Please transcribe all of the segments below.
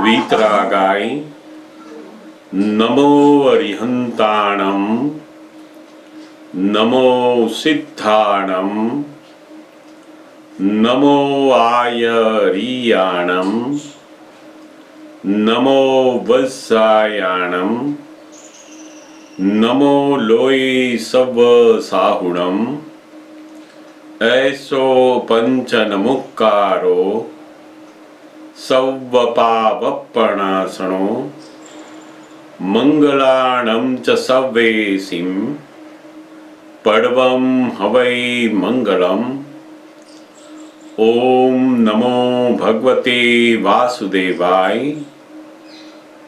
वीतरागाय नमो अरिहंताणं नमो सिद्धाणं नमो आयरियाणं नमो वत्सायाणं नमो लोये सव साहुणं ऐसो पंचनमुक्कारो सव्वपावप्पणासनो मंगलाणं च सव्वेसिं पडवं हवै मंगलम्। ओम नमो भगवते वासुदेवाय।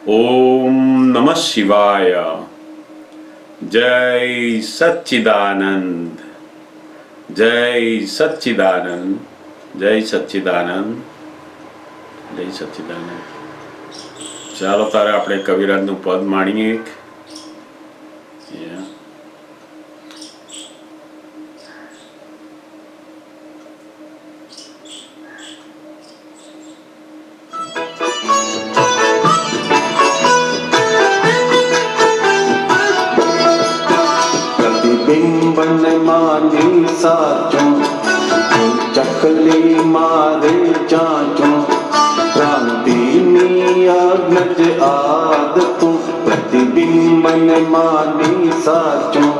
ओम नमः शिवाय। जय सच्चिदानंद, जय सच्चिदानंद, जय सच्चिदानंद, जय सच्चिदानंद। ચાલો તારે આપણે કવિરાજનું પદ માણીએ એક. પ્રતિબિંબન માની સાચું ચકલી મારે ચાચું ક્રાંતિની અગ્નજ આદતું પ્રતિબિંબન માની સાચું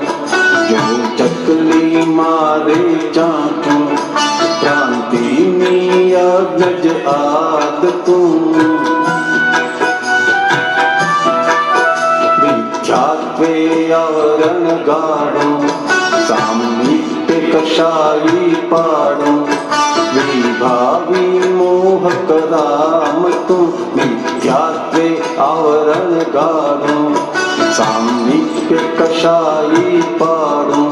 જો ચકલી મારે ચાચું ક્રાંતિની અગ્નજ આદતું વિખ્યાત્વે આવરણ ગાડું સામિપ્ય કશાયી પાડું વિભાવી મોહક રામતું મિથ્યાત્વે આવરણ ગાડું સામિપ્ય કશાયી પાડું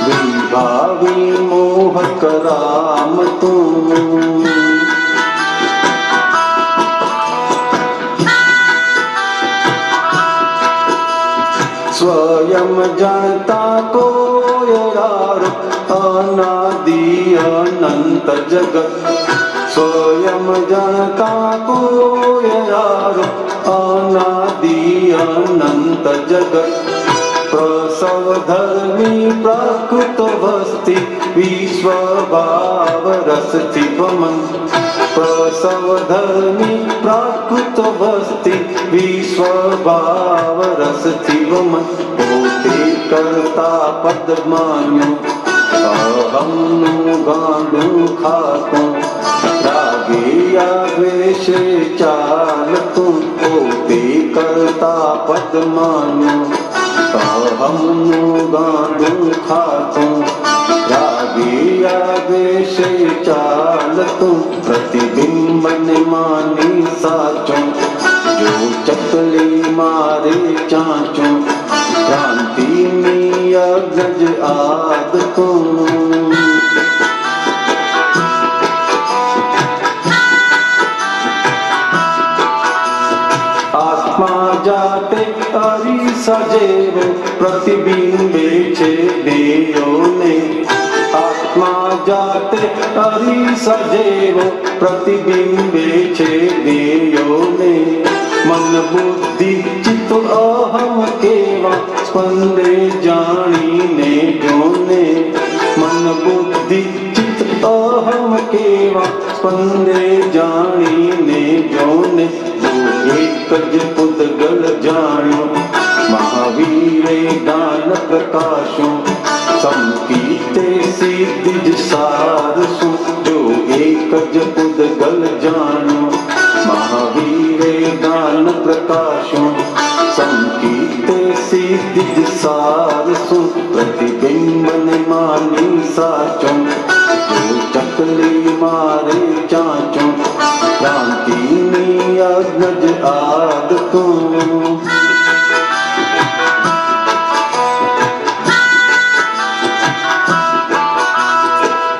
વિભાવી મોહક રામતું स्वयं जानता कोयरारो अनादि अनंत जगत स्वयं जानता कोयरारो अनादि अनंत जगत प्रसव धर्मी प्राकृत वस्ति विश्व भाव रस मन प्रसव धर्मी प्राकृत वस्ति विश्व भाव रस मन पोते करता पद मान्यो अहम नु गांडू खातू रागे या द्वेषे चालतू पोते करता पद मान्यो अहम नु गांडू खातू रागे या द्वेषे चालतू प्रतिबिंबन मानी साचो जो चकली मारे चाचो क्रांति में अग्रज आदतों आत्मा जाते अरि सजेव प्रतिबिंबे छे देयो ने आत्मा जाते अरि सजेव प्रतिबिंबे छे देयो ने मन बुद्धि चित्त अहम केवा स्पंदे जानी ने जोने मन बुद्धि चित्त अहम केवा स्पंदे जानी ने जोने जो एक ज पुद्गल जाण्यो महावीरे दान प्रकाशो संकीते सिद्धिज सारसु जो एक ज पुद्गल जाण्यो महावीरे दान प्रकाशो संकीते सिद्धिज सारसु प्रतिबिंबन मानी साचो जो चकली मारे चाचो क्रांति अग्नज आदतों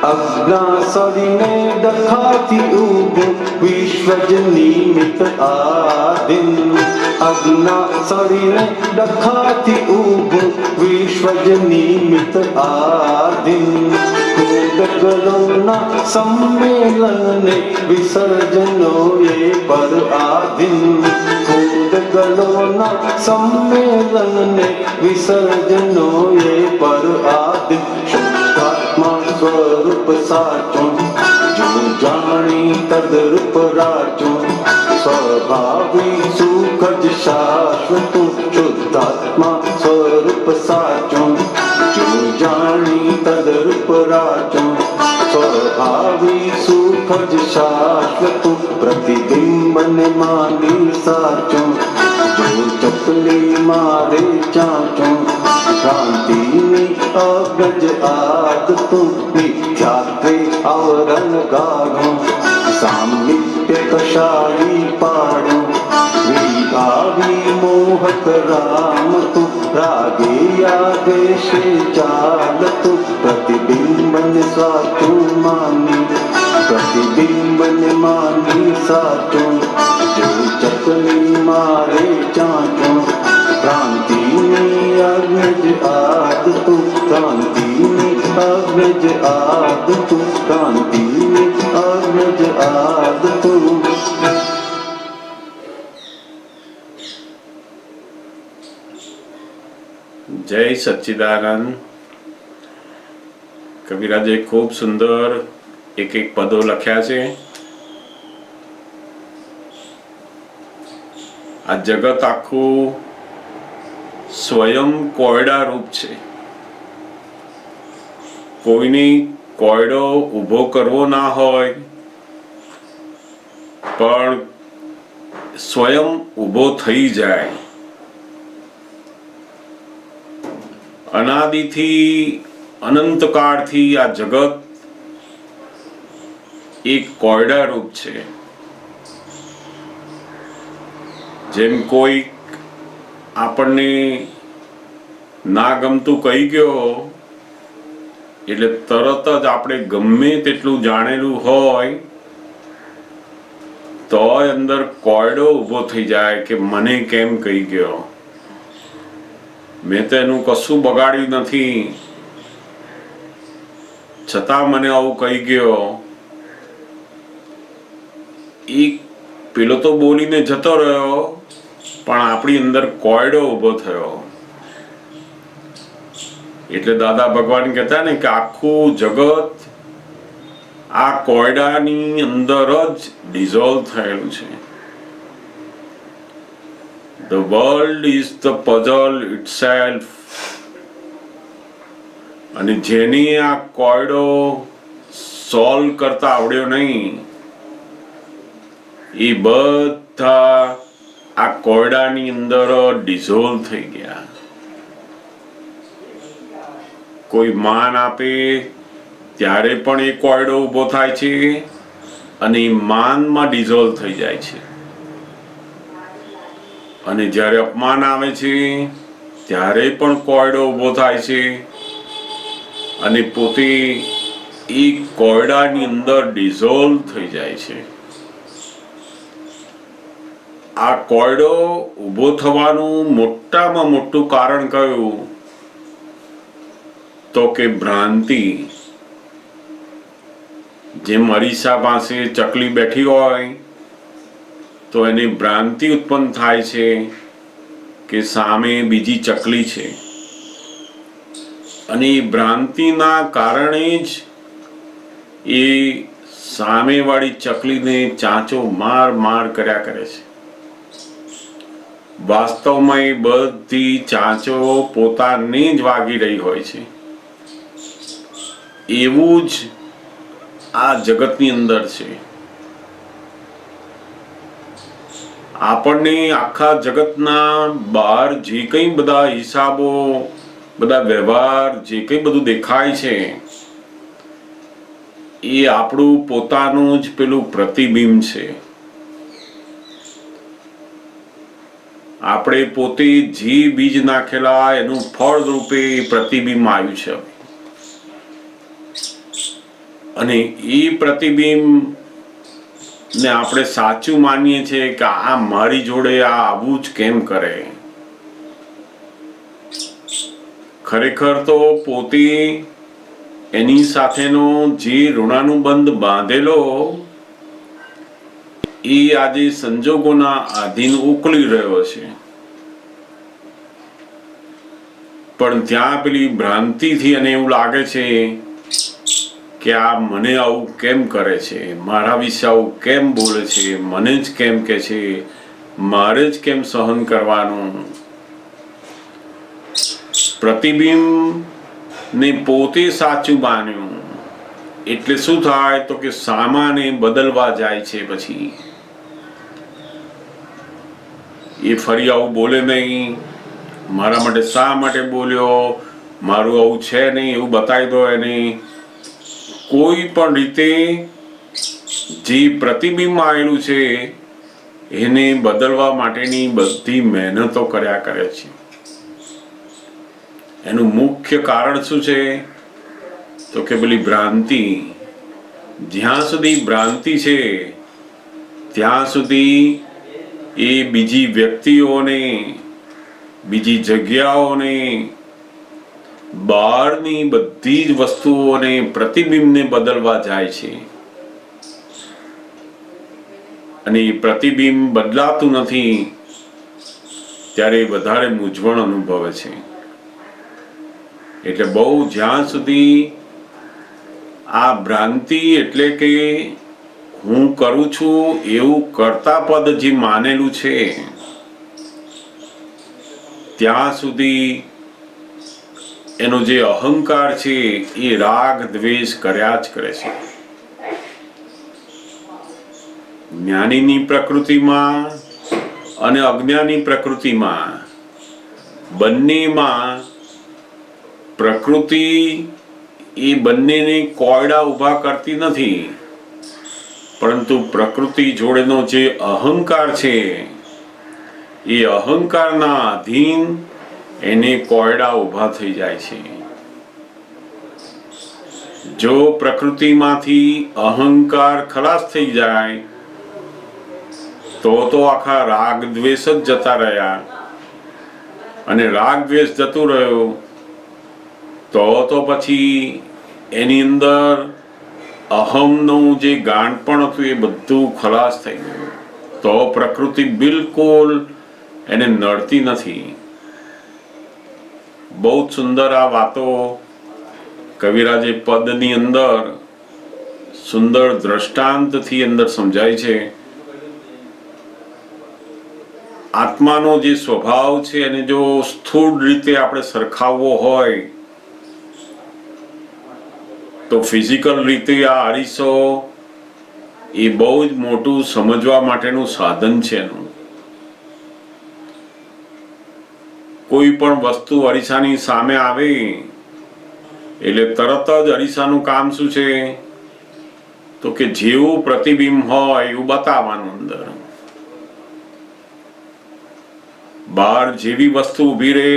अग्नासुरीने दखाती उगु विश्वज निमित आदिन अग्नासुरीने दखाती उगु विश्वज निमित आदिन કૂદગલોના સંમેલને વિસર્જનોએ પર આધીન. કૂદગલોના સંમેલને વિસર્જનોએ પર આધીન. શુદ્ધાત્મા સ્વરૂપ સાચું જો જાણી તદરૂપ રાચું. સ્વભાવી સુખ જ શાશ્વતું શુદ્ધાત્મા સ્વરૂપ સાચું જો જાણી તદરૂપ રાચું. સ્વભાવી સુખ જ શાશ્વતું પ્રતિબિંબને માની સાચું જો ચકલી મારે ચાચું. ભ્રાંતિની અગજ આદતું મિથ્યાત્વે આવરણ ગાઢું. સામિત્ય કશાળી પાડું વિભાવી મોહક રામતું. રાગે આદેશે ચાલતું પ્રતિબિંબને સાચું માની. પ્રતિબિંબને માની સાચું જો ચકલી મારે ચાચું. ભ્રાંતિની અગ્નજ આદતું ભ્રાંતિની અગ્નજ આદતું ભ્રાંતિની અગ્નજ આદતું. જય સચ્ચિદાનંદ. કવિરાજે ખૂબ સુંદર એક એક પદો લખ્યા છે. આ જગત આખું સ્વયં કોયડા રૂપ છે. કોઈની કોયડો ઊભો કરવો ના હોય પણ સ્વયં ઊભો થઈ જાય. અનાદિથી અનંતકાળથી આ જગત એક કોયડા રૂપ છે. જેમ કોઈ આપણને ના ગમતું કહી ગયો એટલે તરત જ આપણે ગમે તેટલું જાણેલું હોય તોય અંદર કોયડો ઊભો થઈ જાય કે મને કેમ કહી ગયો, મેં તો એનું કશું બગાડ્યું નથી છતાં મને આવું કહી ગયો. એક પેલો તો બોલીને જતો રહ્યો પણ આપણી અંદર કોયડો ઊભો થયો. એટલે દાદા ભગવાન કહેતા ને કે આખું જગત આ કોયડાની અંદર જ ડિઝોલ્વ થયેલું છે. The world is the puzzle itself. અને જેની આ કોયડો સોલ્વ કરતા આવડ્યો નહીં એ બધા આ કોયડાની અંદર ડિઝોલ્વ થઈ ગયા. કોઈ માન આપે ત્યારે પણ એ કોયડો ઊભો થાય છે અને એ માનમાં ડિઝોલ્વ થઈ જાય છે. અને જ્યારે અપમાન આવે છે ત્યારે પણ કોયડો ઊભો થાય છે અને પોતે એ કોયડાની અંદર ડિઝોલ્વ થઈ જાય છે. આ કોયડો ઊભો થવાનું મોટામાં મોટું કારણ કયું તો કે ભ્રાંતિ. જેમ અરીસા પાસે ચકલી બેઠી હોય તો એની ભ્રાંતિ ઉત્પન્ન થાય છે કે સામે બીજી ચકલી છે અને એ ભ્રાંતિના કારણે જ એ સામેવાળી ચકલીને ચાંચો માર માર કર્યા કરે છે. વાસ્તવમાં એ બધી ચાંચો પોતાને જ વાગી રહી હોય છે. એવું જ આ જગતની અંદર છે. આપણને આખા જગતના બહાર જે કંઈ બધા હિસાબો, બધા વ્યવહાર, જે કંઈ બધું દેખાય છે એ આપણું પોતાનું જ પેલું પ્રતિબિંબ છે. આપણે પોતે જે બીજ નાખેલા એનું ફળ રૂપે પ્રતિબિંબ આવ્યું છે. અને એ પ્રતિબિંબ ને આપણે સાચું માનીએ છીએ કે આ મારી જોડે આ આવું જ કેમ કરે. ખરેખર તો પોતે એની સાથેનો જે ઋણાનુબંધ બાંધેલો એ આજે સંજોગોના આધીન ઉકળી રહ્યો છે. પણ ત્યાં પેલી ભ્રાંતિથી અને એવું લાગે છે કે આ મને આવું કેમ કરે છે, મારા વિશે આવું કેમ બોલે છે, મને જ કેમ કે છે, મારે જ કેમ સહન કરવાનું. પ્રતિબિંબ ને પોતે સાચું માન્યું એટલે શું થાય તો કે સામાને બદલવા જાય છે. પછી એ ફરી આવું બોલે નહીં, મારા માટે શા માટે બોલ્યો, મારું આવું છે નહીં એવું બતાવી દો એને. કોઈ પણ રીતે જે પ્રતિબિંબ આવેલું છે એને બદલવા માટેની બધી મહેનતો કર્યા કરે છે. એનું મુખ્ય કારણ શું છે તો કે પેલી ભ્રાંતિ. જ્યાં સુધી ભ્રાંતિ છે ત્યાં સુધી એ બીજી વ્યક્તિઓને, બીજી જગ્યાઓને, બહારની બધી જ વસ્તુઓને, પ્રતિબિંબને બદલવા જાય છે. અને એ પ્રતિબિંબ બદલાતું નથી ત્યારે વધારે મૂંઝવણ અનુભવે છે. એટલે બહુ જ્યાં સુધી આ ભ્રાંતિ એટલે કે હું કરું છું એવું કર્તા પદ જે માનેલું છે ત્યાં સુધી એનો જે અહંકાર છે એ રાગ દ્વેષ કર્યા જ કરે છે. જ્ઞાનીની પ્રકૃતિમાં અને અજ્ઞાની પ્રકૃતિમાં બંનેમાં પ્રકૃતિ એ બંનેને કોયડા ઊભા કરતી નથી, પરંતુ પ્રકૃતિ જોડેનો જે અહંકાર છે એ અહંકારના આધીન એને કોયડા ઊભા થઈ જાય છે. જો પ્રકૃતિમાંથી અહંકાર ખલાસ થઈ જાય તો આખા રાગ દ્વેષ જ જતા રહ્યા. અને રાગ દ્વેષ જતું રહ્યું તો પછી એની અંદર અહમનું જે ગાંઠપણ હતું એ બધું ખલાસ થઈ ગયું. તો પ્રકૃતિ બિલકુલ એને નડતી નથી. બહુ સુંદર આ વાતો કવિરાજે પદની અંદર સુંદર દ્રષ્ટાંતથી અંદર સમજાય છે. આત્માનો જે સ્વભાવ છે એને જો સ્થૂળ રીતે આપણે સરખાવવો હોય તો ફિઝિકલ રીતે આ અરીસો એ બહુ જ મોટું સમજવા માટેનું સાધન છે એનું. કોઈ પણ વસ્તુ અરીસાની સામે આવે એટલે તરત જ અરીસાનું કામ શું છે તો કે જેવું પ્રતિબિંબ હોય એવું બતાવવાનું. અંદર બહાર જેવી વસ્તુ ઊભી રહે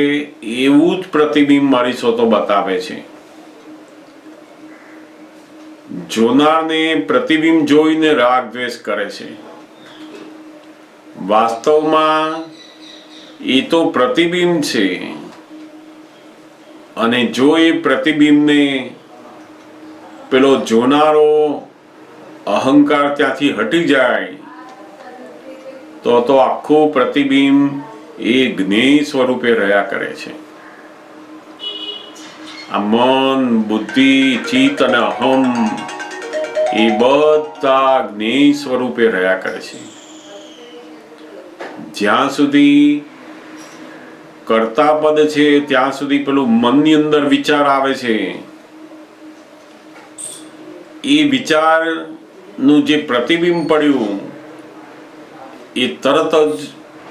એવું જ પ્રતિબિંબ અરીસો તો બતાવે છે. જોનારને પ્રતિબિંબ જોઈને રાગ દ્વેષ કરે છે. વાસ્તવમાં એ તો પ્રતિબિંબ છે. અને જો એ પ્રતિબિંબને પેલો જોનારો અહંકાર ત્યાંથી હટી જાય તો આખું પ્રતિબિંબ એ જ્ઞેય સ્વરૂપે રહ્યા કરે છે. આ મન, બુદ્ધિ, ચિત્ત અને અહમ એ બધા જ્ઞેય સ્વરૂપે રહ્યા કરે છે. જ્યાં સુધી કર્તા પદ છે ત્યાં સુધી પેલું મનની અંદર વિચાર આવે છે. એ વિચારનું જે પ્રતિબિંબ પડ્યું એ તરત જ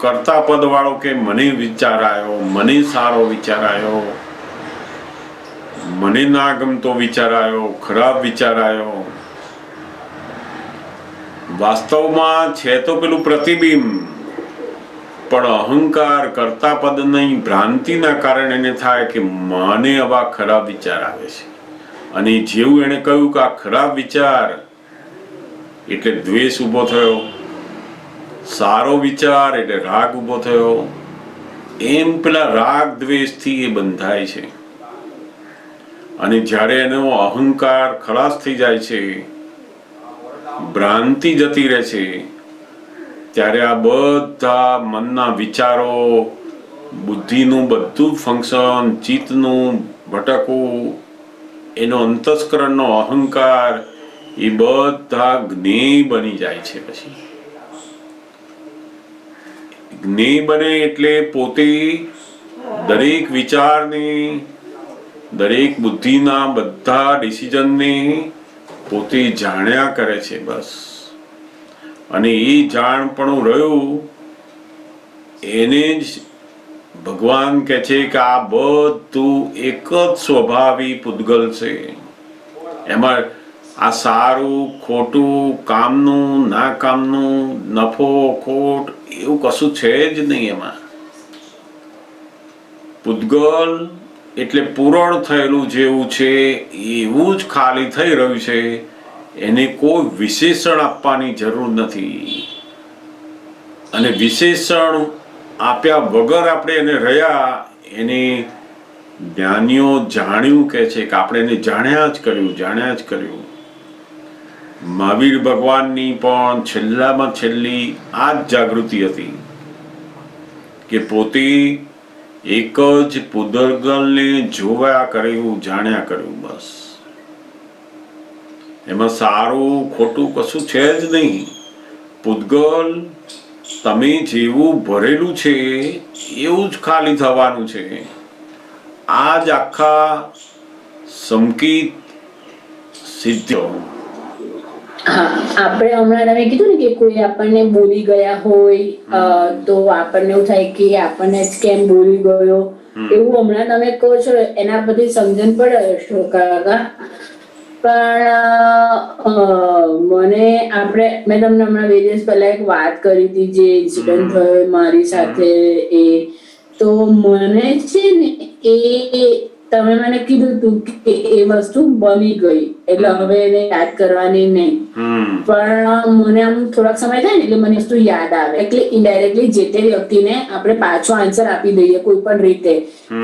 કર્તા પદ વાળો કે મને વિચાર આવ્યો, મને સારો વિચાર આવ્યો, મને ના ગમતો વિચાર આવ્યો, ખરાબ વિચાર આવ્યો. વાસ્તવમાં છે તો પેલું પ્રતિબિંબ, પણ અહંકાર કર્તા પદની ભ્રાંતિના કારણે એને થાય કે મને આવા ખરાબ વિચાર આવે છે. અને જેવું એને કહ્યું કે આ ખરાબ વિચાર એટલે દ્વેષ ઊભો થયો, સારો વિચાર એટલે રાગ ઊભો થયો. એમ પેલા રાગ દ્વેષથી એ બંધાય છે. અને જ્યારે એનો અહંકાર ખલાસ થઈ જાય છે, ભ્રાંતિ જતી રહે છે, ત્યારે આ બધા મનના વિચારો, બુદ્ધિનું બધું ફંક્શન, ચિત્તનું ભટકવું, એનો અંતસ્કરણનો અહંકાર, એ બધા જ્ઞેય બની જાય છે. પછી જ્ઞેય બને એટલે પોતે દરેક વિચારને, દરેક બુદ્ધિના બધા ડિસિઝનને પોતે જાણ્યા કરે છે. બસ, અને એ જાણપણું રહ્યું એને જ ભગવાન કહે છે કે આ બધું એક જ સ્વભાવી પૂતગલ છે. એમાં આ સારું ખોટું, કામનું ના કામનું, નફો ખોટ એવું કશું છે જ નહીં. એમાં પૂતગલ એટલે પૂરણ થયેલું જેવું છે એવું જ ખાલી થઈ રહ્યું છે. એને કોઈ વિશેષણ આપવાની જરૂર નથી. અને વિશેષણ આપ્યા વગર આપણે એને રહ્યા, એને જ્ઞાનીઓ જાણ્યું કહે છે કે આપણે એને જાણ્યા જ કર્યું, જાણ્યા જ કર્યું. મહાવીર ભગવાનની પણ છેલ્લામાં છેલ્લી આ જ જાગૃતિ હતી કે પોતે એક જ પૂતગલને જોયા કર્યું, જાણ્યા કર્યું. બસ, એમાં સારું ખોટું કશું છે જ નહીં. પૂતગલ તમે જેવું ભરેલું છે એવું જ ખાલી થવાનું છે. આ જ આખા સંકિત સિદ્ધો. આપણે હમણાં તમે કીધું ને કે કોઈ આપણને બોલી ગયા હોય તો આપણને એવું થાય કે આપણને જ કેમ બોલી ગયો, એવું હમણાં તમે કહો છો એના બધી સમજણ પડે કાકા. પણ મને મેં તમને હમણાં 2 દિવસ પહેલા એક વાત કરી હતી, જે ઇન્સિડન્ટ થયો મારી સાથે. એ તો મને છે ને, એ તમે મને કીધું હતું કે એ વસ્તુ બની ગઈ એટલે હવે એને યાદ કરવાની નહીં. પણ મને આમ થોડાક સમય થાય ને એટલે મને વસ્તુ યાદ આવે. એટલે ઇનડાયરેક્ટલી જે તે વ્યક્તિને આપણે પાછો આન્સર આપી દઈએ કોઈ પણ રીતે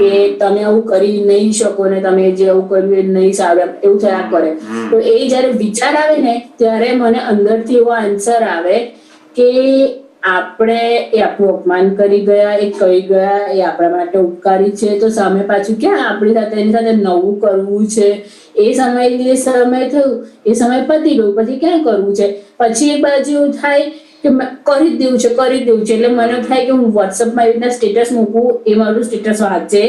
કે તમે આવું કરી નહીં શકો ને તમે જે આવું કર્યું એ નહીં સારું, એવું થયા કરે. તો એ જયારે વિચાર આવે ને ત્યારે મને અંદરથી એવો આન્સર આવે કે આપણે એ આપણું અપમાન કરી ગયા, એ કહી ગયા, એ આપણા માટે ઉપકારી છે, તો સામે પાછું ક્યાં આપણી સાથે એની સાથે નવું કરવું છે. એ સમય જે સમય થયું એ સમય પતી ગયું, પછી ક્યાં કરવું છે. પછી એક બાજુ એવું થાય કે કરી જ દેવું છે, કરી જ દેવું છે. એટલે મને એવું થાય કે હું વોટ્સઅપમાં એવી રીતના સ્ટેટસ મૂકું, એ મારું સ્ટેટસ વાંચે,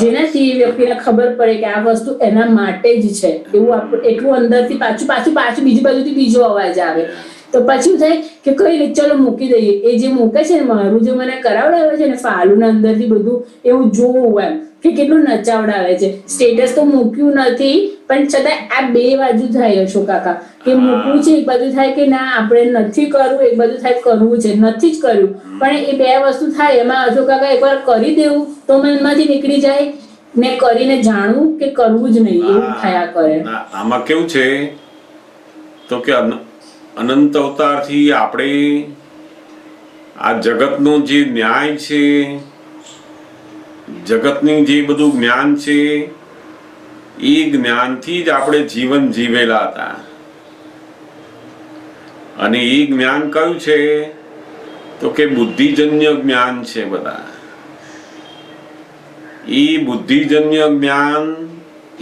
જેનાથી એ વ્યક્તિને ખબર પડે કે આ વસ્તુ એના માટે જ છે. એવું એટલું અંદરથી પાછું બીજી બાજુથી બીજો અવાજ આવે. તો પછી થાય કે કઈ નહીં, ચલો મૂકી દઈએ. એ જે મૂકે છે ને, મારું જે મને કરાવડાવે છે ને ફાલુના અંદરથી બધું એવું જોવું એમ કે કેટલું નચાવડાવે છે. સ્ટેટસ તો મૂક્યું નથી પણ છતાં આ 2 બાજુ થાય અશોક કાકા, કે મૂકવું છે એક બાજુ થાય કે ના આપણે નથી કરવું, એક બાજુ થાય કરવું છે, નથી જ કર્યું. પણ એ 2 વસ્તુ થાય. એમાં અશોક કાકા એકવાર કરી દેવું તો મનમાંથી નીકળી જાય, ને કરીને જાણવું કે કરવું જ નહીં, એવું થયા કરે. આમાં કેવું છે તો કે અનંત અવતારથી આપણે આ જગતનો જે ન્યાય છે, જગતની જે બધું જ્ઞાન છે, એ જ્ઞાનથી જ આપણે જીવન જીવેલા હતા. અને એ જ્ઞાન કયું છે તો કે બુદ્ધિજન્ય જ્ઞાન છે. બધા એ બુદ્ધિજન્ય જ્ઞાન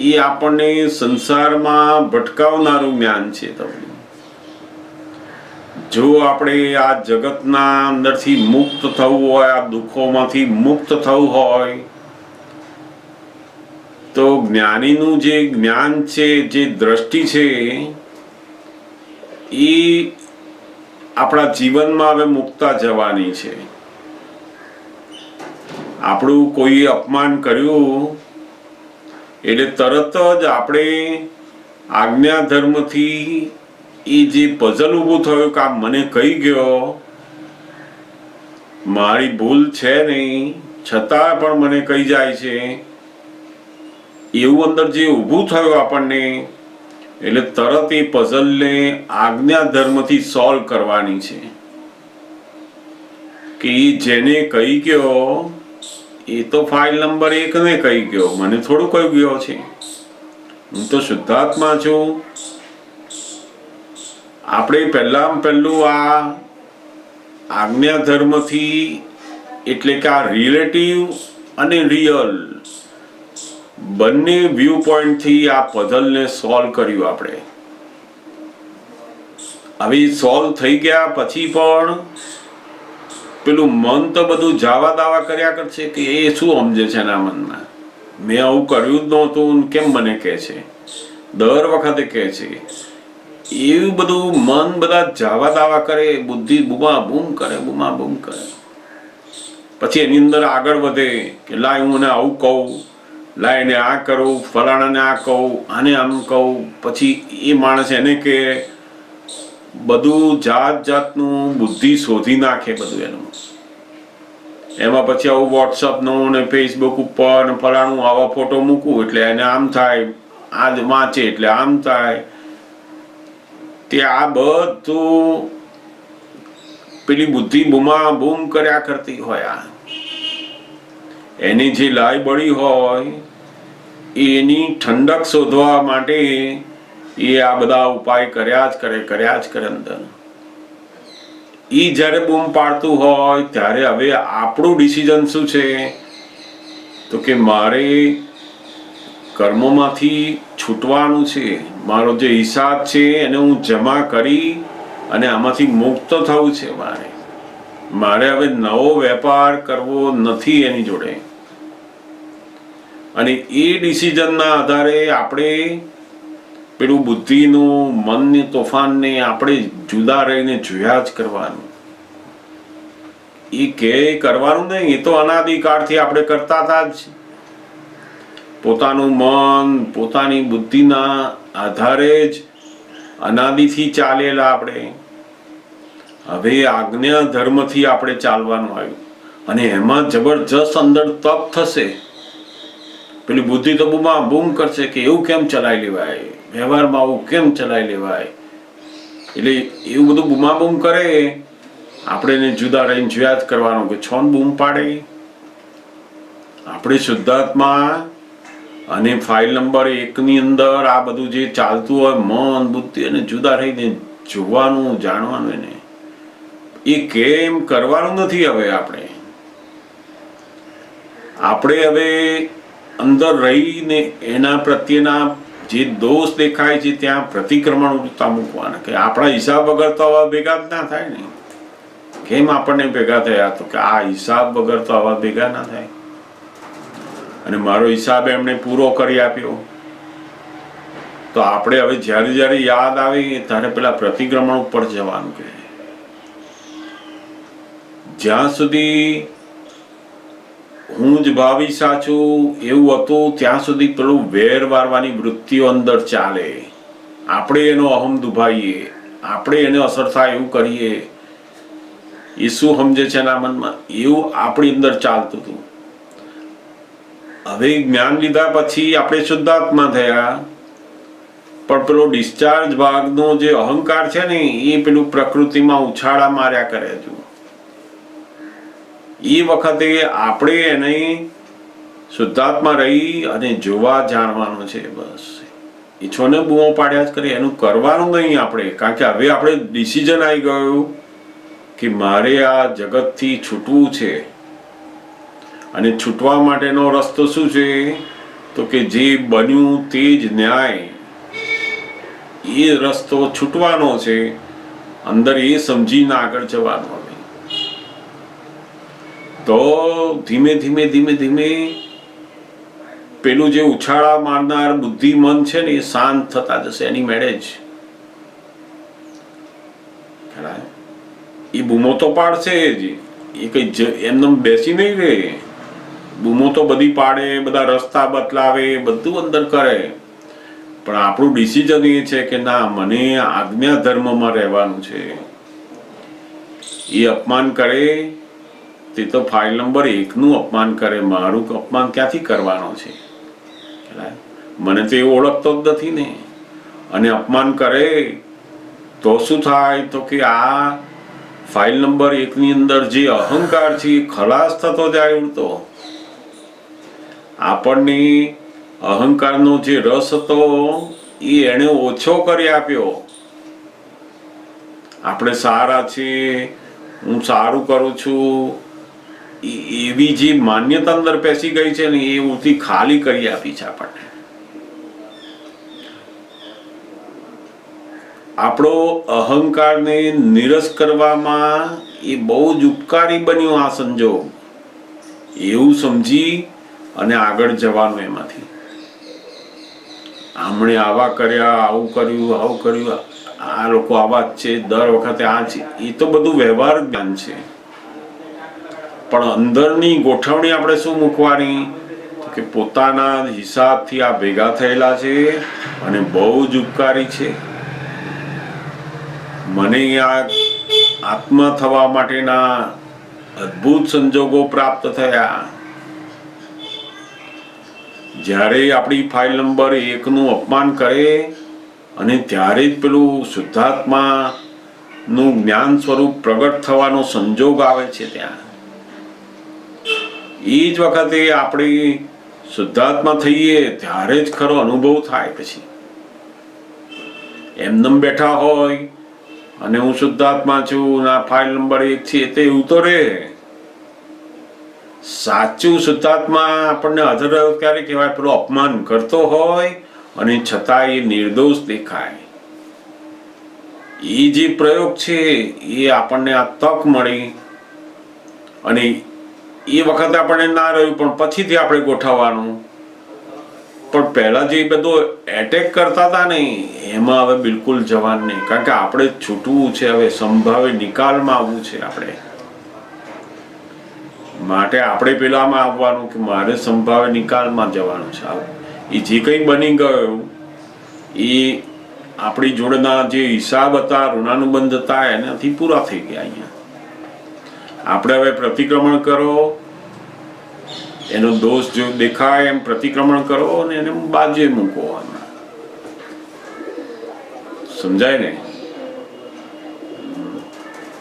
એ આપણને સંસારમાં ભટકાવનારું જ્ઞાન છે. તમને જો આપણે આ જગતના અંદરથી મુક્ત થવું હોય, આ દુઃખોમાંથી મુક્ત થવું હોય, તો જ્ઞાનીનું જે જ્ઞાન છે, જે દ્રષ્ટિ છે, એ આપણા જીવનમાં હવે મુકતા જવાની છે. આપણું કોઈ અપમાન કર્યું એટલે તરત જ આપણે આજ્ઞા ધર્મથી એ જે પઝલ ઊભું થયું કે આ મને કહી ગયો, મારી ભૂલ છે નહીં છતાં પણ મને કહી જાય છે, એવું અંદર જે ઊભું થયું આપણને, એટલે તરત એ પઝલને આજ્ઞા ધર્મથી સોલ્વ કરવાની છે. કે એ જેને કહી ગયો એ તો ફાઇલ નંબર 1 ને કહી ગયો, મને થોડું કહી ગયો છે. હું તો શુદ્ધાત્મા છું. આપણે પહેલું આ આજ્ઞા ધર્મથી, એટલે કે આ રિલેટિવ અને રિયલ બંને વ્યૂ પોઈન્ટથી આ પઝલને સોલ્વ કર્યું આપણે. હવે સોલ્વ થઈ ગયા પછી પણ પેલું મન તો બધું જાવા દાવા કર્યા કરશે કે એ શું સમજે છે એના મનમાં, મેં આવું કર્યું જ નહોતું કેમ મને કહે છે, દર વખતે કહે છે. એવું બધું મન બધા જાવા દાવા કરે, બુદ્ધિ બૂમા બૂમ કરે. પછી એની અંદર આગળ વધે કે લાય હું એને આવું કહું, લાય એને આ કરું, ફલાણાને આ કહું, આને આમ કહું. પછી એ માણસ એને કે બધું જાતનું બુદ્ધિ શોધી નાખે બધું એનું. એમાં પછી આવું વોટ્સઅપનું ને ફેસબુક ઉપર ને ફલાણું આવા ફોટો મૂકું એટલે એને આમ થાય, આજ વાંચે એટલે આમ થાય. તે આ બધું પેલી બુદ્ધિ બૂમા બૂમ કર્યા કરતી હોય. એની જે લાઈ બળી હોય એની ઠંડક શોધવા માટે એ આ બધા ઉપાય કર્યા જ કરે અંદર. એ જ્યારે બૂમ પાડતું હોય ત્યારે હવે આપણું ડિસિઝન શું છે, તો કે મારે કર્મોમાંથી છૂટવાનું છે. મારો જે હિસાબ છે એને હું જમા કરી અને આમાંથી મુક્ત થવું છે. મારે હવે નવો વેપાર કરવો નથી એની જોડે. અને એ ડિસિઝનના આધારે આપણે પેલું બુદ્ધિનું, મનની તોફાનને આપણે જુદા રહીને જોયા જ કરવાનું. એ કે કરવાનું નહીં, એ તો અનાદિકાળથી આપણે કરતા હતા જ. પોતાનું મન, પોતાની બુદ્ધિના આધારે જ અનાદિથી ચાલેલા આપણે. હવે આજ્ઞા ધર્મથી આપણે ચાલવાનું આવ્યું અને એમાં જબરજસ્ત અંદર તપ થશે. પેલી બુદ્ધિ તો બૂમ કરશે કે એવું કેમ ચલાવી લેવાય, વ્યવહારમાં આવું કેમ ચલાવી લેવાય. એટલે એવું બધું બૂમ કરે. આપણે એને જુદા રહીને જોયા જ કરવાનું કે છોન બૂમ પાડે. આપણે શુદ્ધાત્મા અને ફાઇલ નંબર 1 ની અંદર આ બધું જે ચાલતું હોય મન, બુદ્ધિ અને જુદા રહીને જોવાનું, જાણવાનું. એને એ કેમ કરવાનું નથી. હવે આપણે હવે અંદર રહીને એના પ્રત્યેના જે દોષ દેખાય છે ત્યાં પ્રતિક્રમણ ઉડતા મૂકવાના કે આપણા હિસાબ વગર તો આવા ભેગા જ ના થાય ને. કેમ આપણને ભેગા થયા, તો કે આ હિસાબ વગર તો આવા ભેગા ના થાય. અને મારો હિસાબ એમણે પૂરો કરી આપ્યો. તો આપણે હવે જ્યારે યાદ આવે ત્યારે પેલા પ્રતિક્રમણ ઉપર જવાનું કે જ્યાં સુધી હું જ ભાવી સાચું એવું હતું ત્યાં સુધી પેલું વેર વારવાની વૃત્તિઓ અંદર ચાલે. આપણે એનો અહમ દુભાઈએ, આપણે એને અસર થાય એવું કરીએ. એ શું સમજે છે એના મનમાં એવું આપણી અંદર ચાલતું હતું. હવે જ્ઞાન લીધા પછી આપણે શુદ્ધાત્મા થયા, પણ પેલો ડિસ્ચાર્જ ભાગનો જે અહંકાર છે ને એ પેલું પ્રકૃતિમાં ઉછાળા માર્યા કરે છે. એ વખતે આપણે એને શુદ્ધાત્મા રહી અને જોવા જાણવાનું છે. બસ ઈચ્છોને બૂમો પાડ્યા જ કરીએ, એનું કરવાનું નહીં આપણે. કારણ કે હવે આપણે ડિસિઝન આવી ગયું કે મારે આ જગતથી છૂટવું છે. અને છૂટવા માટેનો રસ્તો શું છે, તો કે જે બન્યું તે જ ન્યાય. એ રસ્તો છૂટવાનો છે. અંદર એ સમજીને આગળ જવાનું. તો ધીમે ધીમે પેલું જે ઉછાળા મારનાર બુદ્ધિ મન છે ને એ શાંત થતા જશે એની મેળે જ. એ બૂમો તો પાડશે જ, એ કઈ એમને બેસી નહીં રહે. બૂમો તો બધી પાડે, બધા રસ્તા બદલાવે, બધું અંદર કરે. પણ આપણું ડિસિઝન એ છે કે ના, મને આજ્ઞા ધર્મમાં રહેવાનું છે. એ અપમાન કરે તે તો ફાઇલ નંબર 1 નું અપમાન કરે. મારું અપમાન ક્યાંથી કરવાનો છે? મને તો એ ઓળખતો જ નથી ને. અને અપમાન કરે તો શું થાય, તો કે આ ફાઇલ નંબર 1 ની અંદર જે અહંકાર છે એ ખલાસ થતો જાય. ઉડતો આપણને અહંકારનો જે રસ હતો એ એણે ઓછો કરી આપ્યો. આપણે સારા છીએ, હું સારું કરું છું, એવી જે માન્યતા અંદર પેસી ગઈ છે ને, એ ઉથી ખાલી કરી આપી છે આપણને. આપણો અહંકારને નિરસ કરવામાં એ બહુ જ ઉપકારી બન્યું આ સંજોગ. એવું સમજી અને આગળ જવાનું એમાંથી. આમણે આવા કર્યા, આવું કર્યું, આવું કર્યું, આ લોકો આવા જ છે, દર વખતે આ છે, એ તો બધું વ્યવહાર જ્ઞાન છે. પણ અંદરની ગોઠવણી આપણે શું મૂકવાની કે પોતાના હિસાબથી આ ભેગા થયેલા છે અને બહુ જ ઉપકારી છે. મને આ આત્મા થવા માટેના અદ્ભુત સંજોગો પ્રાપ્ત થયા. જ્યારે આપણી ફાઇલ નંબર 1 નું અપમાન કરે અને ત્યારે જ પેલું શુદ્ધાત્મા નું જ્ઞાન સ્વરૂપ પ્રગટ થવાનો સંજોગ આવે છે, ત્યાં એ જ વખતે આપણે શુદ્ધાત્મા થઈએ ત્યારે જ ખરો અનુભવ થાય. પછી એમનેમ બેઠા હોય અને હું શુદ્ધાત્મા છું, આ ફાઇલ નંબર 1 છે, તે એવું તો રે. સાચું શુદ્ધાત્મા આપણને હાજર રહ્યો ક્યારે કહેવાય? પેલો અપમાન કરતો હોય અને છતાં એ નિર્દોષ દેખાય. એ જે પ્રયોગ છે એ આપણને આ તક મળી અને એ વખતે આપણને ના રહ્યું, પણ પછીથી આપણે ગોઠવવાનું. પણ પહેલા જે બધો એટેક કરતા હતા ને, એમાં હવે બિલકુલ જવાનું નહીં, કારણ કે આપણે છૂટવું છે. હવે સંભાવે નિકાલમાં આવવું છે આપણે. માટે આપણે પેલામાં આવવાનું કે મારે સંભાવે નિકાલમાં જવાનું છે. એ જે કંઈ બની ગયું એ આપણી જોડેના જે હિસાબ હતા, ઋણાનુબંધ હતા, એનાથી પૂરા થઈ ગયા. અહીંયા આપણે હવે પ્રતિક્રમણ કરો, એનો દોષ જો દેખાય એમ પ્રતિક્રમણ કરો અને એને બાજુએ મૂકો. સમજાય ને?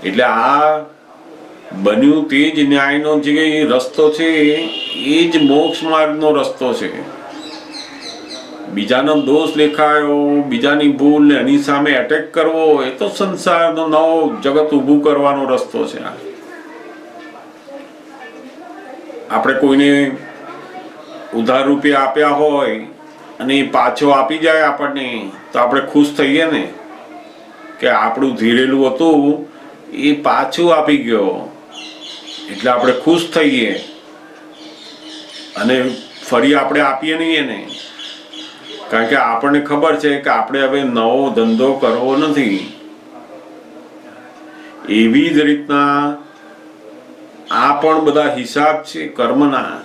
એટલે આ બન્યું તે જ ન્યાયનો જે રસ્તો છે, એ જ મોક્ષ માર્ગનો રસ્તો છે. બીજાનો દોષ દેખાયો, બીજાની ભૂલ ને એની સામે એટેક કરવો, એ તો સંસારનો નવો જગત ઊભું કરવાનો રસ્તો છે. આપણે કોઈને ઉધાર રૂપિયા આપ્યા હોય અને એ પાછો આપી જાય આપણને, તો આપણે ખુશ થઈએ ને કે આપણું ધીરેલું હતું એ પાછું આપી ગયો, એટલે આપણે ખુશ થઈએ અને ફરી આપણે આપીએ નહીં એને, કારણ કે આપણને ખબર છે કે આપણે હવે નવો ધંધો કરવો નથી. એવી જ રીતના આ પણ બધા હિસાબ છે કર્મના,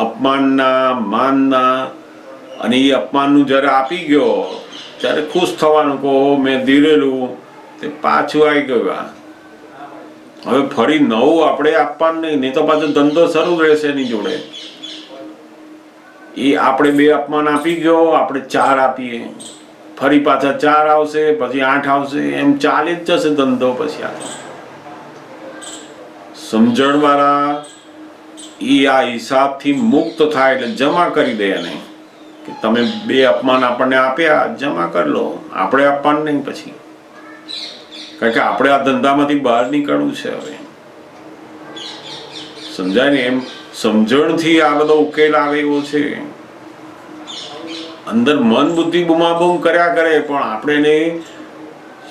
અપમાનના, માનના. અને એ અપમાનનું જ્યારે આપી ગયો ત્યારે ખુશ થવાનું કહો મેં ધીરેલું તે પાછું આવી ગયું. હવે ફરી નવું આપણે આપવાનું નહીં તો પાછો ધંધો શરૂ રહેશે એની જોડે. એ આપણે 2 અપમાન આપી ગયો, આપણે 4 આપીએ, ફરી પાછા 4 આવશે, પછી 8 આવશે, એમ ચાલી જ જશે ધંધો. પછી આ સમજણ વાળા આ હિસાબથી મુક્ત થાય એટલે જમા કરી દે એને કે તમે 2 અપમાન આપણને આપ્યા, જમા કરી લો, આપણે આપવાનું નહીં પછી, કારણ કે આપણે આ ધંધામાંથી બહાર નીકળવું છે. હવે સમજાય ને? એમ સમજણથી આ બધો ઉકેલ આવે એવો છે. અંદર મન બુદ્ધિ બુમાબુમ કર્યા કરે, પણ આપણે એને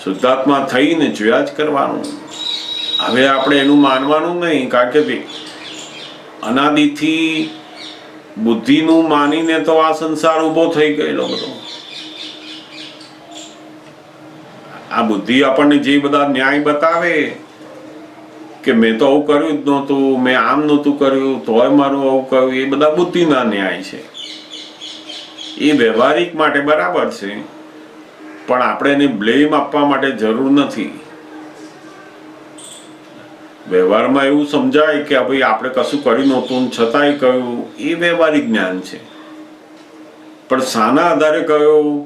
શુદ્ધાત્મા થઈને જોયા જ કરવાનું. હવે આપણે એનું માનવાનું નહીં, કારણ કે અનાદિથી બુદ્ધિનું માનીને તો આ સંસાર ઊભો થઈ ગયેલો બધો. આ બુદ્ધિ આપણને જે બધા ન્યાય બતાવે કે મેં તો આવું કર્યું જ નહોતું, મેં આમ નહોતું કર્યું તોય મારું આવું કહ્યું, એ બધા બુદ્ધિના ન્યાય છે. એ વ્યવહારિક માટે બરાબર છે, પણ આપણે એને બ્લેમ આપવા માટે જરૂર નથી. વ્યવહારમાં એવું સમજાય કે ભાઈ આપણે કશું કર્યું નહોતું છતાંય કહ્યું, એ વ્યવહારિક જ્ઞાન છે. પણ શાના આધારે કહ્યું?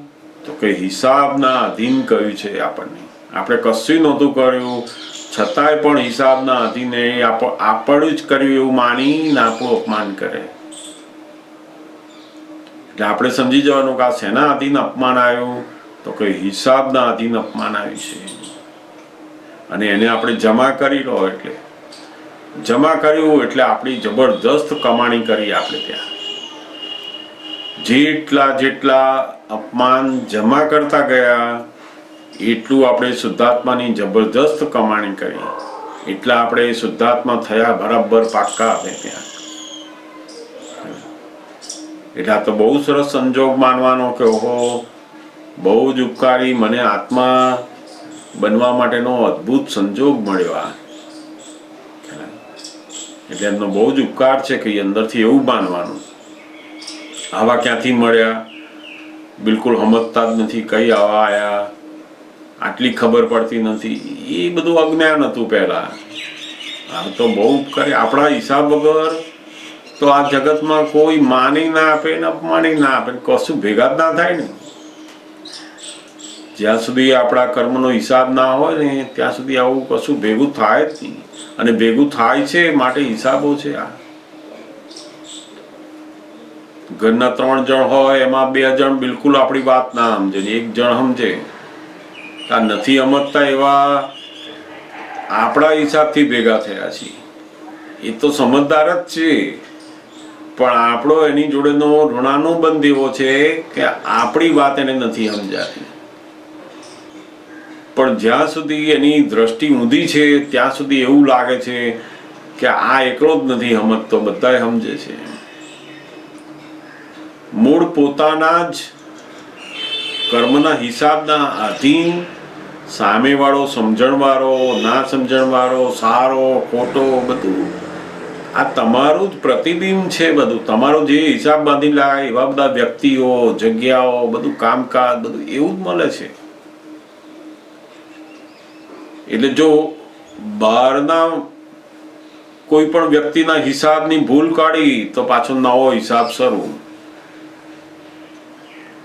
તો કે હિસાબના અધીન કહ્યું છે આપણને. આપણે કશું નહોતું કર્યું છતાંય પણ હિસાબના અધીને આપણું જ કર્યું એવું માની આપણું અપમાન કરે. એટલે આપણે સમજી જવાનું કે આ શેના આધીન અપમાન આવ્યું, તો કે હિસાબના આધીન અપમાન આવ્યું છે, અને એને આપણે જમા કરી લો. એટલે જમા કર્યું એટલે આપણી જબરદસ્ત કમાણી કરી. આપણે ત્યાં જેટલા અપમાન જમા કરતા ગયા એટલું આપણે શુદ્ધાત્માની જબરદસ્ત કમાણી કરી. એટલા આપણે શુદ્ધાત્મા થયા બરાબર પાક્કા. આપણે ત્યાં એટલે આ તો બહુ સરસ સંજોગ માનવાનો કે ઓહો, બહુ જ ઉપકારી, મને આત્મા બનવા માટેનો અદ્ભુત સંજોગ મળ્યો. એટલે એમનો બહુ જ ઉપકાર છે કે અંદરથી એવું માનવાનું. આવા ક્યાંથી મળ્યા બિલકુલ સમજતા જ નથી, કઈ આવા આયા, આટલી ખબર પડતી નથી. એ બધું અજ્ઞાન હતું પહેલા. આ તો બહુ ઉપકારી. આપણા હિસાબ વગર તો આ જગતમાં કોઈ માની ના આપે ને અપમાની ના આપે, કશું ભેગા જ ના થાય ને. જ્યાં સુધી આપણા કર્મનો હિસાબ ના હોય ને ત્યાં સુધી આવું કશું ભેગું થાય જ નહીં. અને ભેગું થાય છે માટે હિસાબો છે. આ ઘરના 3 જણ હોય એમાં 2 જણ બિલકુલ આપણી વાત ના સમજે, 1 જણ સમજે. આ નથી સમજતા એવા આપણા હિસાબથી ભેગા થયા છીએ. એ તો સમજદાર જ છે, પણ આપણો એની જોડેનો ઋણાનુબંધ એવો છે કે આપણી વાત એને નથી સમજાતી. પણ જ્યાં સુધી એની દ્રષ્ટિ ઊંધી છે ત્યાં સુધી એવું લાગે છે કે આ એકલો જ નથી સમજતો, બધા સમજે છે. મૂળ પોતાના જ કર્મના હિસાબના આધીન સામેવાળો સમજણવાળો, ના સમજણવાળો, સારો ખોટો, બધું આ તમારું જ પ્રતિબિંબ છે. બધું તમારો જે હિસાબ બાંધી લાગે એવા બધા વ્યક્તિઓ, જગ્યાઓ, બધું કામકાજ, બધું એવું જ મળે છે. એટલે જો બહારના કોઈ પણ વ્યક્તિના હિસાબની ભૂલ કાઢી તો પાછો નવો હિસાબ શરૂ.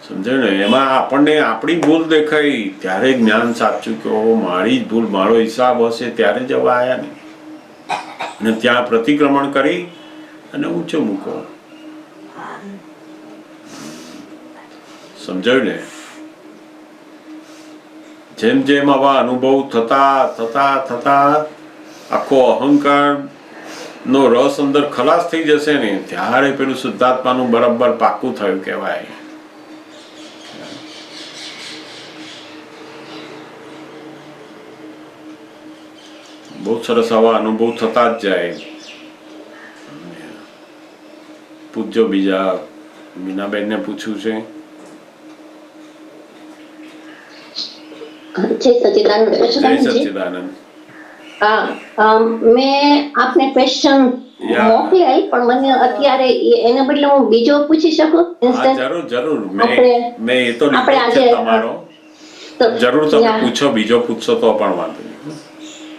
સમજે ને? એમાં આપણને આપણી ભૂલ દેખાઈ ત્યારે જ્ઞાન સાચું કે મારી જ ભૂલ, મારો હિસાબ હશે ત્યારે જ હવે આયા ને. અને ત્યાં પ્રતિક્રમણ કરી અને ઊંચો મૂકો. સમજાયું ને? જેમ જેમ આવા અનુભવ થતા થતા થતા આખો અહંકાર નો રસ અંદર ખલાસ થઈ જશે ને ત્યારે પેલું શુદ્ધાત્માનું બરાબર પાક્કું થયું કહેવાય. બહુ સરસ આવા અનુભવ થતા જ જાય. પૂછજો બીજા મીનાબેન ને પૂછ્યું છે. જય સચ્ચિદાનંદ. જય સચ્ચિદાનંદ. હા, મેં આપને ક્વેશ્ચન મોકલેલ પણ મને અત્યારે એના બદલે હું બીજો પૂછી શકું? હા, જરૂર જરૂર. મેં એ તો લીધો છે તમારો. જરૂર તમે પૂછો, બીજો પૂછશો તો પણ વાંધો નહીં.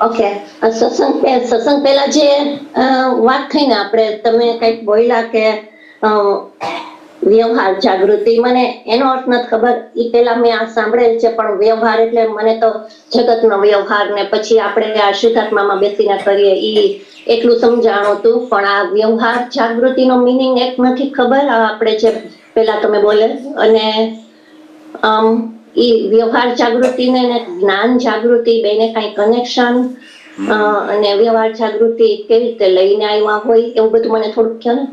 ઓકે. સત્સંગ પહેલા જે વાત થઈ ને આપણે, તમે કંઈક બોલ્યા કે વ્યવહાર જાગૃતિ, મને એનો અર્થ નથી ખબર. એ પેલા મેં આ સાંભળેલ છે, પણ વ્યવહાર એટલે મને તો જગતનો વ્યવહાર ને પછી આપણે આ શુદ્ધાત્મામાં બેસીને કરીએ ઈ એટલું સમજાણું હતું. પણ આ વ્યવહાર જાગૃતિનો મિનિંગ એક નથી ખબર. આપણે જે પેલા તમે બોલે, અને ઈ વ્યવહાર જાગૃતિ ને જ્ઞાન જાગૃતિ બેને કઈ કનેક્શન, અને વ્યવહાર જાગૃતિ કેવી રીતે લઈને આવ્યા હોય એવું બધું મને થોડુંક કહો ને.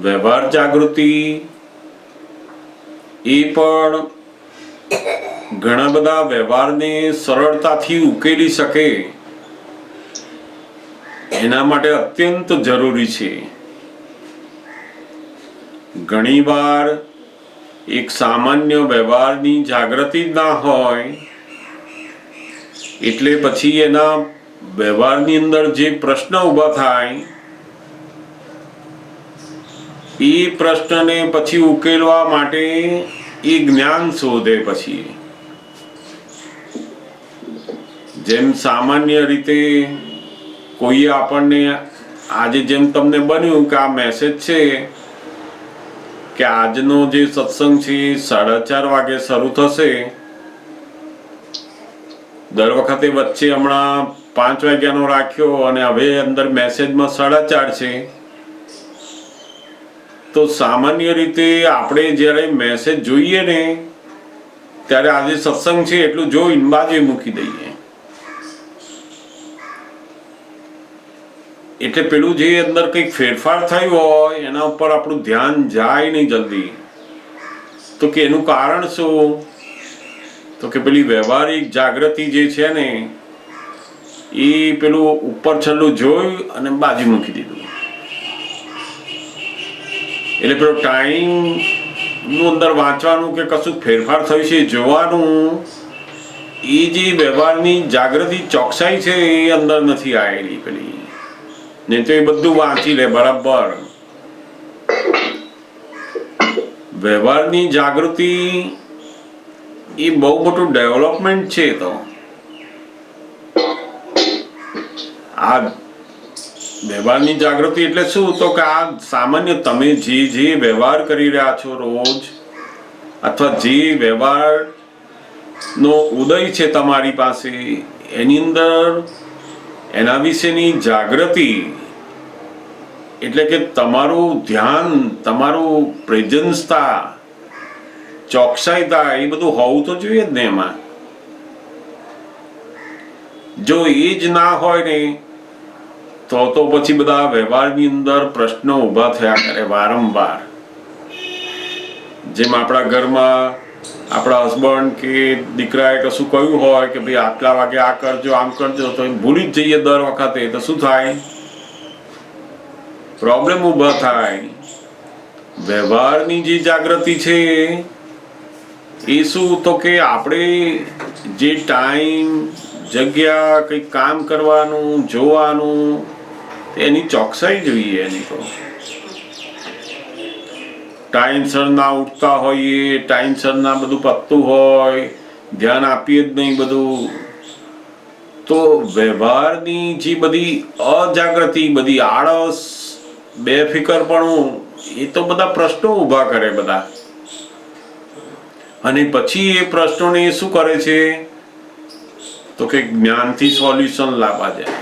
વ્યવહાર જાગૃતિ એ પણ ઘણા બધા વ્યવહારને સરળતાથી ઉકેલી શકે એના માટે અત્યંત જરૂરી છે. ઘણીવાર એક સામાન્ય વ્યવહારની જાગૃતિ જ ના હોય એટલે પછી એના વ્યવહારની અંદર જે પ્રશ્ન ઊભા થાય એ પ્રશ્નને પછી ઉકેલવા માટે એ જ્ઞાન શોધે. પછી જેમ સામાન્ય રીતે કોઈએ આપણને આજે જેમ તમને બન્યું કે આ મેસેજ છે કે આજનો જે સત્સંગ છે 4:30 વાગે શરૂ થશે. દર વખતે વચ્ચે હમણાં 5 વાગ્યાનો રાખ્યો અને હવે અંદર મેસેજમાં 4:30 છે. તો સામાન્ય રીતે આપણે જ્યારે મેસેજ જોઈએ ને ત્યારે આજે સત્સંગ છે એટલું જોઈને બાજુએ મૂકી દઈએ. એટલે પેલું જે અંદર કંઈક ફેરફાર થયું હોય એના ઉપર આપણું ધ્યાન જાય નહીં જલ્દી. તો કે એનું કારણ શું? તો કે પેલી વ્યવહારિક જાગૃતિ જે છે ને એ પેલું ઉપર છેલ્લું જોયું અને બાજુ મૂકી દીધું. એટલે પેલો ટાઈમ નું અંદર વાંચવાનું કે કશું ફેરફાર થયું છે જોવાનું, એ જે વ્યવહારની જાગૃતિ ચોકસાઈ છે એ અંદર નથી આવેલી પેલી. નહીં તો એ બધું વાંચી લે બરાબર. વ્યવહારની જાગૃતિ એ બહુ મોટું ડેવલપમેન્ટ છે. તો આ વ્યવહારની જાગૃતિ એટલે શું? તો કે આ સામાન્ય તમે જે વ્યવહાર કરી રહ્યા છો રોજ, અથવા જે વ્યવહાર નો ઉદય છે તમારી પાસે, એની અંદર એના વિશેની જાગૃતિ, એટલે કે તમારું ધ્યાન, તમારું પ્રેઝન્સતા, ચોકસાઈતા, એ બધું હોવું તો જોઈએ જ ને એમાં. જો એ જ ના હોય ને તો પછી બધા વ્યવહારની અંદર પ્રશ્નો ઊભા થયા કરે વારંવાર. જેમ આપણા ઘરમાં આપણા હસબન્ડ કે દીકરાએ કશું કહ્યું હોય કે ભાઈ આટલા વાગે આ કરજો, આમ કરજો, તો ભૂલી જ જઈએ દર વખતે. તો શું થાય? પ્રોબ્લેમ ઊભા થાય. વ્યવહારની જે જાગૃતિ છે એ શું? તો કે આપણે જે ટાઈમ, જગ્યા, કંઈક કામ કરવાનું, જોવાનું, એની ચોકસાઈ જોઈએ. એની તો ટાઈમસર ના ઉઠતા હોઈએ, ટાઈમસર ના બધું પતતું હોય, ધ્યાન આપીએ જ નહીં બધું, તો વ્યવહારની જે બધી અજાગૃતિ, બધી આળસ, બેફિકરપણું, એ તો બધા પ્રશ્નો ઊભા કરે બધા. અને પછી એ પ્રશ્નોને શું કરે છે? તો કે જ્ઞાનથી સોલ્યુશન લાવવા જાય.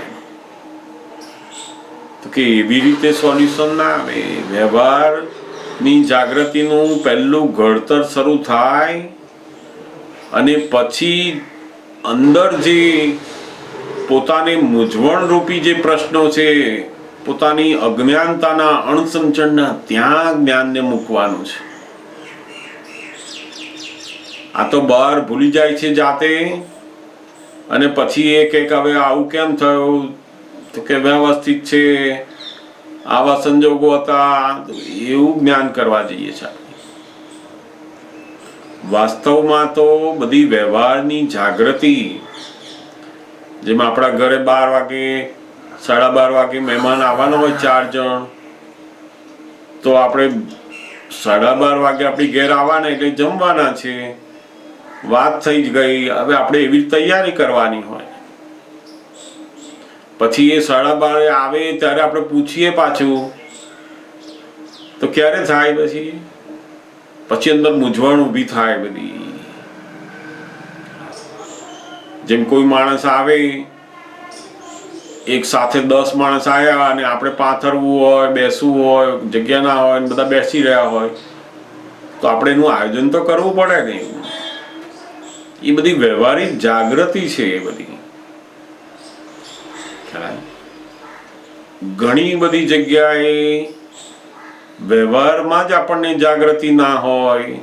તો કે એવી રીતે સોલ્યુશન ના આવે. વ્યવહારની જાગૃતિનું પહેલું ઘડતર શરૂ થાય અને પછી અંદર જે પોતાને મૂંઝવણ રૂપી જે પ્રશ્નો છે, પોતાની અજ્ઞાનતાના અણસમજણના, ત્યાં જ્ઞાનને મૂકવાનું છે. આ તો બહાર ભૂલી જાય છે જાતે, અને પછી એ કે હવે આવું કેમ થયું? તો કે વ્યવસ્થિત છે, આવા સંજોગો હતા, એવું જ્ઞાન કરવા જઈએ છે. વાસ્તવમાં તો બધી વ્યવહારની જાગૃતિ, જેમ આપણા ઘરે 12 વાગે, 12:30 વાગે મહેમાન આવવાના હોય 4 જણ, તો આપણે 12:30 વાગે આપણી ઘેર આવવાના એટલે જમવાના છે, વાત થઈ જ ગઈ. હવે આપણે એવી તૈયારી કરવાની હોય. પછી એ 12:30 આવે ત્યારે આપણે પૂછીએ પાછું, તો ક્યારે થાય? પછી અંદર મૂંઝવણ ઊભી થાય બધી. જેમ કોઈ માણસ આવે, એક સાથે 10 માણસ આવ્યા અને આપણે પાથરવું હોય, બેસવું હોય, જગ્યા ના હોય, બધા બેસી રહ્યા હોય, તો આપણે એનું આયોજન તો કરવું પડે ને. એ બધી વ્યવહારિક જાગૃતિ છે. એ બધી ઘણી બધી જગ્યાએ વ્યવહારમાં જ આપણને જાગૃતિ ના હોય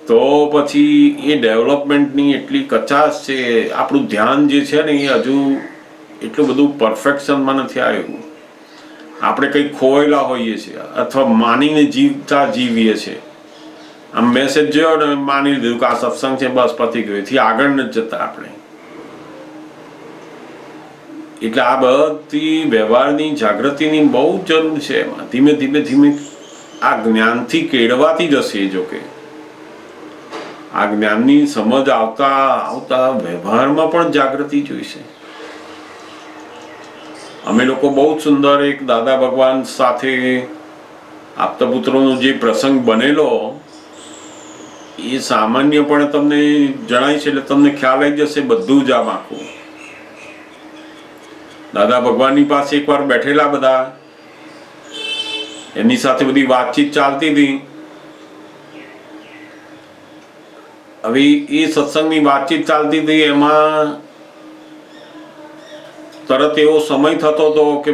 તો પછી એ ડેવલપમેન્ટની એટલી કચાશ છે. આપણું ધ્યાન જે છે ને એ હજુ એટલું બધું પરફેક્શનમાં નથી આવ્યું. આપણે કંઈક ખોયેલા હોઈએ છીએ, અથવા માનીને જીવીએ છીએ. આમ મેસેજ જોયો ને માની લીધું કે આ સત્સંગ છે, બસ પતી ગયું, એથી આગળ નથી જતા આપણે. એટલે આ બધી વ્યવહારની જાગૃતિની બહુ જરૂર છે. એમાં ધીમે ધીમે આ જ્ઞાનથી કેળવાતી જશે. જો કે આ જ્ઞાનની સમજ આવતા વ્યવહારમાં પણ જાગૃતિ જોઈશે. અમે લોકો બહુ સુંદર એક દાદા ભગવાન સાથે આપતપુત્રોનો જે પ્રસંગ બનેલો, એ સામાન્યપણે તમને જણાય છે એટલે તમને ખ્યાલ આવી જશે બધું જ. આમ આખું દાદા ભગવાનની પાસે એકવાર બેઠેલા બધા, એમની સાથે બધી વાતચીત ચાલતી હતી. હવે એ સત્સંગની વાતચીત ચાલતી હતી, એમાં તરત એવો સમય થતો હતો કે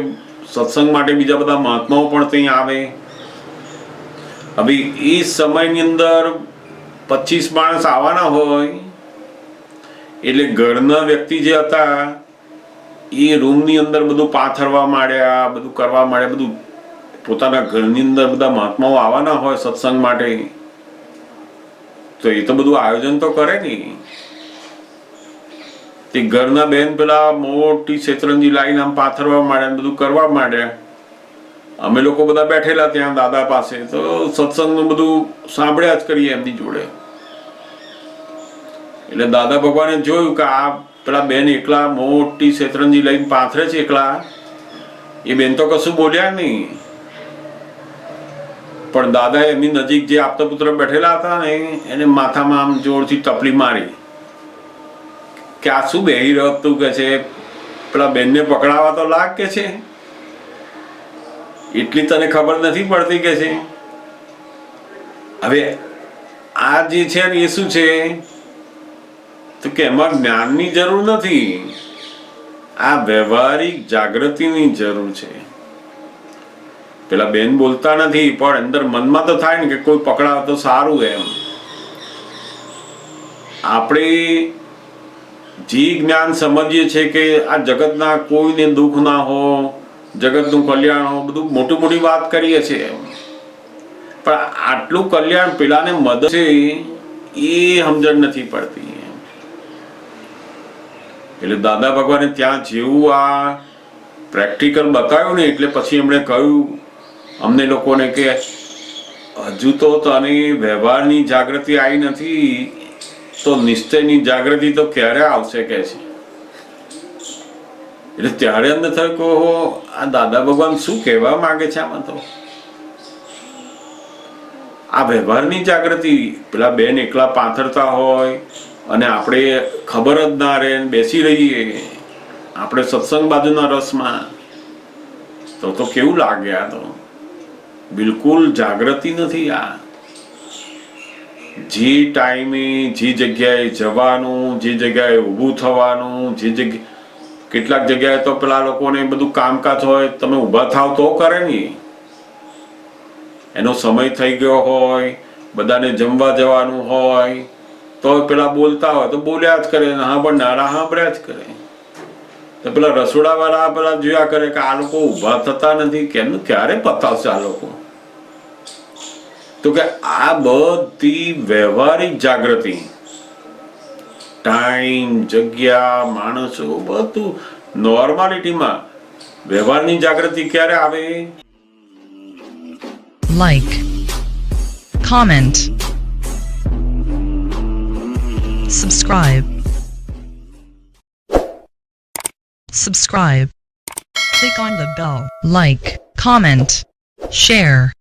સત્સંગ માટે બીજા બધા મહાત્માઓ પણ ત્યાં આવે. હવે એ સમયની અંદર 25 માણસ આવવાના હોય એટલે ઘરના વ્યક્તિ જે હતા એ રૂમની અંદર બધું પાથરવા માંડ્યા, બધું કરવા માંડ્યા. બધું પોતાના ઘરની અંદર બધા મહાત્માઓ આવવાના હોય સત્સંગ માટે, તો એ તો બધું આયોજન તો કરે ને. તે ઘરના બેન પેલા મોટી શેતરંજી લાઈને આમ પાથરવા માંડ્યા, બધું કરવા માંડ્યા. અમે લોકો બધા બેઠેલા ત્યાં દાદા પાસે, તો સત્સંગનું બધું સાંભળ્યા જ કરીએ એમની જોડે. એટલે દાદા ભગવાને જોયું કે આ પેલા બેન એકલા મોટી શેતરંજી લઈને પાથરે છે એકલા, એ બેન તો કશું બોલ્યા નહીં. પણ દાદાએ એમની નજીક જે આપતા પુત્ર બેઠેલા હતા ને એને માથામાં આમ જોરથી ટપલી મારી કે આ શું બેહી રહ્યો તું, કે છે પેલા બેનને પકડાવા તો લાગ, કે છે એટલી તને ખબર નથી પડતી, કે છે. હવે આ જે છે ને એ શું છે તો કે એમાં જ્ઞાનની જરૂર નથી, આ વ્યવહારિક જાગૃતિની જરૂર છે. પેલા બેન બોલતા નથી પણ અંદર મનમાં તો થાય ને કે કોઈ પકડાવ તો સારું એમ. આપણે જે જ્ઞાન સમજીએ છીએ કે આ જગતના કોઈને દુઃખ ના હો, જગતનું કલ્યાણ હો, બધું મોટી મોટી વાત કરીએ છીએ, પણ આટલું કલ્યાણ પેલાને મદદ છે એ સમજણ નથી પડતી. એટલે દાદા ભગવાને ત્યાં જેવું આ પ્રેક્ટિકલ બતાવ્યું ને એટલે પછી એમણે કહ્યું અમને લોકોને કે હજુ તો તને વ્યવહારની જાગૃતિ આવી નથી, તો નિશ્ચયની જાગૃતિ તો ક્યારે આવશે, કે છે. એટલે ત્યારે અમને થયું કે આ દાદા ભગવાન શું કહેવા માંગે છે આમાં. તો આ વ્યવહારની જાગૃતિ, પેલા બેન એકલા પાથરતા હોય અને આપણે ખબર જ ના રહે, બેસી રહીએ આપણે સત્સંગ બાજુના રસમાં, તો કેવું લાગે. આ તો બિલકુલ જાગૃતિ નથી. આ જે ટાઈમે જે જગ્યાએ જવાનું, જે જગ્યાએ ઊભું થવાનું, જે જગ્યા કેટલાક જગ્યાએ તો પેલા લોકોને બધું કામકાજ હોય, તમે ઊભા થાવ તો કરે ને, એનો સમય થઈ ગયો હોય, બધાને જમવા જવાનું હોય, તો પેલા બોલતા હોય તો બોલ્યા જ કરે, સાંભળનારા સાંભળ્યા જ કરે. તો પેલા રસોડા વાળા પેલા જોયા કરે કે આ લોકો ઊભા થતા નથી, કેમનું ક્યારે પતાવશે આ લોકો. તો કે આ બધી વ્યવહારિક જાગૃતિ, ટાઈમ, જગ્યા, માણસો, બધું નોર્માલિટીમાં વ્યવહારની જાગૃતિ ક્યારે આવે? Like, comment, subscribe. Click on the bell. Like, comment, share.